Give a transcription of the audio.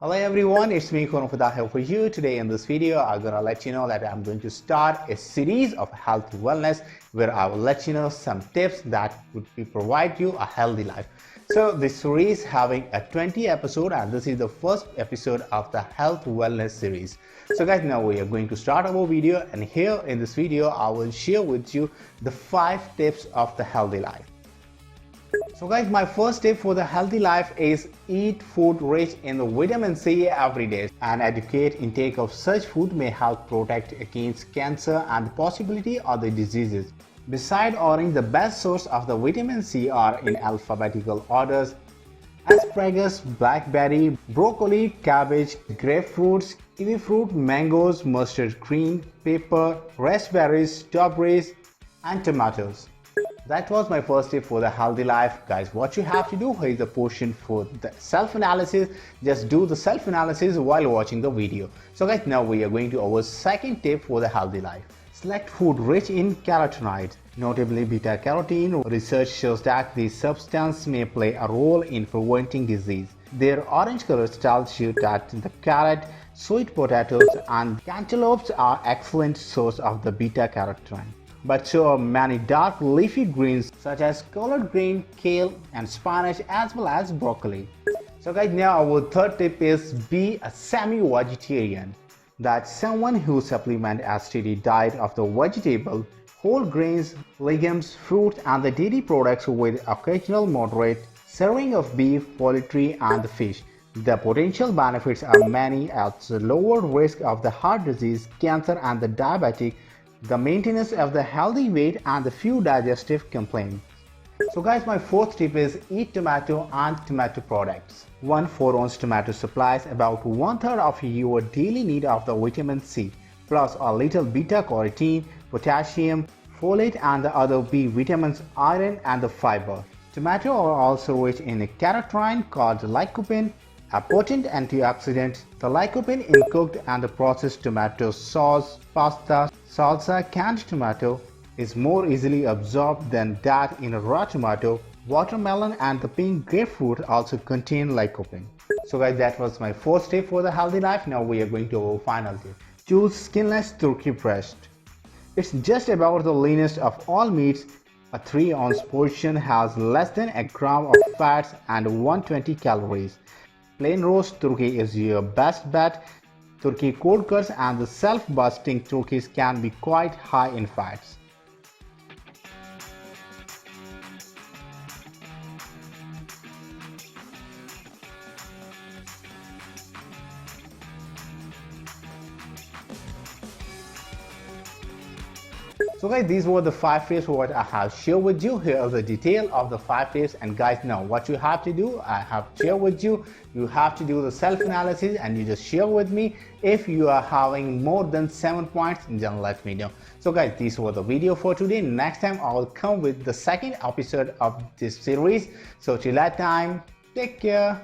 Hello everyone, it's me Khurram Fida here for you. Today in this video, I'm gonna let you know that I'm going to start a series of health wellness where I will let you know some tips that would provide you a healthy life. So this series having a 20 episode and this is the first episode of the health wellness series. So guys, now we are going to start our video, and here in this video I will share with you the 5 tips of the healthy life. So guys, my first tip for the healthy life is eat food rich in the vitamin C every day. An adequate intake of such food may help protect against cancer and the possibility of the diseases. Besides orange, the best source of the vitamin C are in alphabetical orders: asparagus, blackberry, broccoli, cabbage, grapefruits, kiwifruit, mangoes, mustard green, pepper, raspberries, strawberries, and tomatoes. That was my first tip for the healthy life. Guys, what you have to do is the portion for the self-analysis. Just do the self-analysis while watching the video. So guys, now we are going to our second tip for the healthy life. Select food rich in carotenoids, notably beta carotene. Research shows that this substance may play a role in preventing disease. Their orange color tells you that the carrot, sweet potatoes, and cantaloupes are excellent source of the beta carotene. But so are many dark leafy greens such as collard green, kale, and spinach, as well as broccoli. So guys, now our third tip is be a semi-vegetarian. That's someone who supplements a steady diet of the vegetable, whole grains, legumes, fruit, and the dairy products with occasional moderate serving of beef, poultry, and fish. The potential benefits are many, at the lower risk of the heart disease, cancer, and the diabetic, the maintenance of the healthy weight, and the few digestive complaints. So guys, my fourth tip is eat tomato and tomato products. 1 4-ounce tomato supplies about 1/3 of your daily need of the vitamin C, plus a little beta carotene, potassium, folate, and the other B vitamins, iron, and the fiber. Tomatoes are also rich in a carotene called lycopene, a potent antioxidant. The lycopene in cooked and processed tomato sauce, pasta, salsa, canned tomato is more easily absorbed than that in a raw tomato. Watermelon and the pink grapefruit also contain lycopene. So guys, that was my fourth tip for the healthy life. Now we are going to our final tip. Choose skinless turkey breast. It's just about the leanest of all meats. A 3-ounce portion has less than a gram of fats and 120 calories. Plain roast turkey is your best bet. Turkey cold cuts and the self-busting turkeys can be quite high in fats. So guys, these were the 5 tips what I have shared with you. Here is the detail of the 5 tips, and guys, now what you have to do, I have shared with you. You have to do the self-analysis and you just share with me. If you are having more than 7 points, then let me know. So guys, this was the video for today. Next time I will come with the second episode of this series. So till that time, take care.